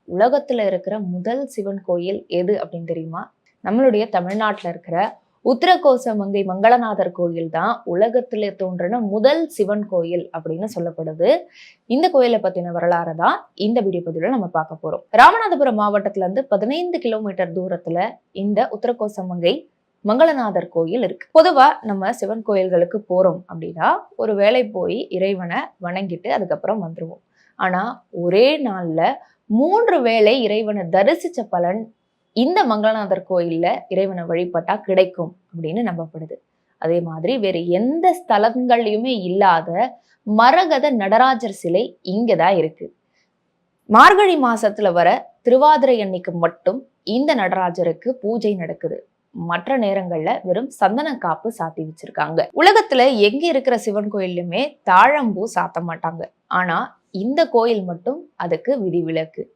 உலகத்துல இருக்கிற முதல் சிவன் கோயில் எது அப்படின்னு தெரியுமா? நம்மளுடைய தமிழ்நாட்டுல இருக்கிற உத்தரகோசமங்கை மங்களநாதர் கோயில் தான் உலகத்திலே தோன்றின முதல் சிவன் கோயில் அப்படின்னு சொல்லப்படுது. இந்த கோயிலை பத்தின வரலாறு தான் இந்த வீடியோ பதிவுல நம்ம பார்க்க போறோம். ராமநாதபுரம் மாவட்டத்துல இருந்து 15 கிலோமீட்டர் தூரத்துல இந்த உத்தரகோசமங்கை மங்களநாதர் கோயில் இருக்கு. பொதுவா நம்ம சிவன் கோயில்களுக்கு போறோம் அப்படின்னா ஒரு வேளை போய் இறைவனை வணங்கிட்டு அதுக்கப்புறம் வந்துருவோம். ஆனா ஒரே நாள்ல 3 வேளை இறைவனை தரிசிச்ச பலன் இந்த மங்களநாதர் கோயில்ல இறைவனை வழிபட்டா கிடைக்கும் அப்படின்னு நம்பப்படுது. அதே மாதிரி வேற எந்த ஸ்தலங்கள்லயுமே இல்லாத மரகத நடராஜர் சிலை இங்கதான் இருக்கு. மார்கழி மாசத்துல வர திருவாதிரை அன்னைக்கு மட்டும் இந்த நடராஜருக்கு பூஜை நடக்குது. மற்ற நேரங்கள்ல வெறும் சந்தன காப்பு சாத்தி வச்சிருக்காங்க. உலகத்துல எங்க இருக்கிற சிவன் கோயிலுமே தாழம்பூ சாத்த மாட்டாங்க. ஆனா இந்த கோயில் மட்டும் அதுக்கு விதிவிலக்கு.